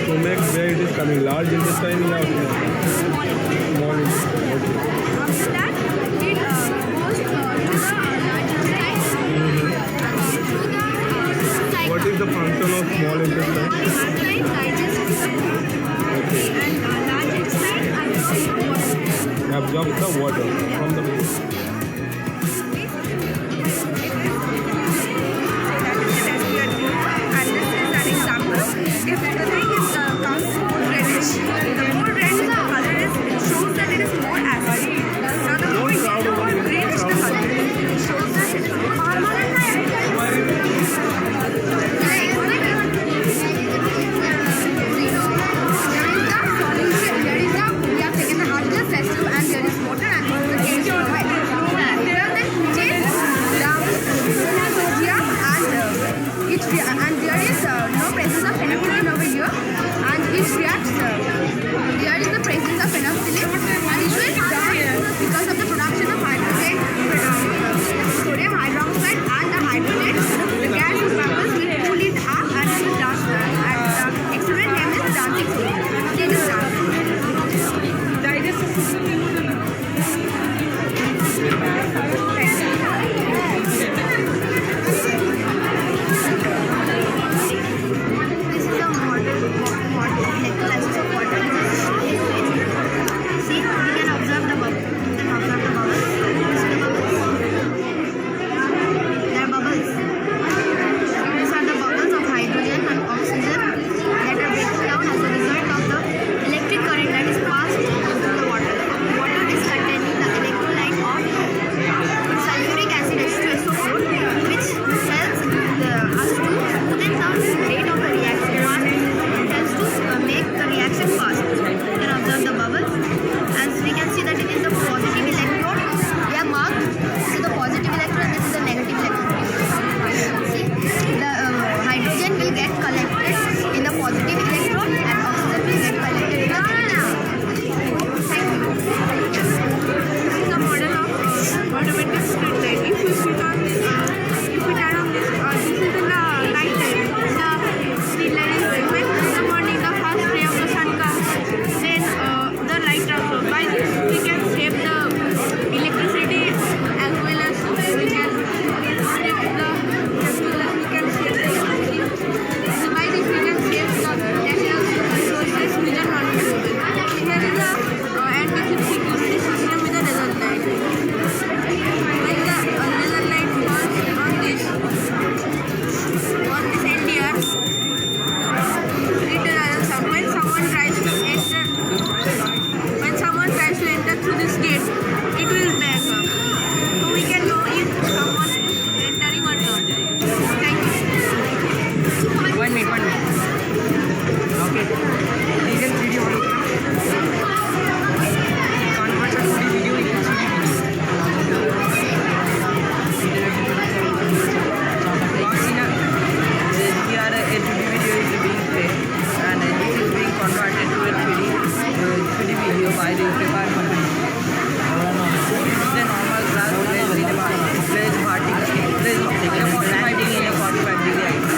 Stomach, where it is coming? Large intestine or small intestine? Okay. After that, it goes to the large intestine, to the What is the function of small intestine? intestine digests the food, and large intestine absorbs the water. Absorb the water from the food. And this is an example. If the thing is comes more reddish, the more red the color is, it shows that it is more acid. Now the more yellow or greenish the color is, it shows that it is more we have taken the hardness test tube and there is water and the case is white. Here are the cheese, sodia and there is no presence of phenolphthalein over here, and it reacts. There is the presence of phenolphthalein and it will die because of the production of hydrogen, sodium hydroxide and the hydrogen. The gas bubbles will pull it up and it will dance, and the experiment name is dancing soda. It is This is a model electrolysis of water. See, we can observe the bubbles. This is the bubbles. There are bubbles. These are the bubbles of hydrogen and oxygen that are breaking down as a result of the electric current that is passed through the water. Water is containing the electrolyte of sulfuric acid H2SO4, which helps us to smoothen the rate of the reaction. It helps to make the reaction fast. You can observe the bubbles. As we can see that it is the positive electrode. We have marked. This is the positive electrode and this is the negative electrode. See, the hydrogen will get collected in the positive electrode and oxygen will get collected in the negative. Thank you. This is a model of automatic street light. If you put on this, if you turn on this is in the night time. The street light is when in the morning the first ray of the sun comes, then the light turns on. By this we can save the electricity as well as we can save the electricity. So by this we can save the natural resources which are not renewable. Here is the anti-security system with a laser light. When the laser light falls on this NDR, it doesn't sound. When someone tries to enter through this gate, it will back up. So we can know if someone is entering or not. Thank you. 1 minute. Okay. Legal video hologram. Convert a 2D video into 3D here a 2D video is being played and this is being converted to a 3D video by the paper company. This is a normal glass placed vertically, placed in a 45 degree angle.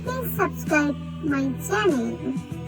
Please subscribe my channel.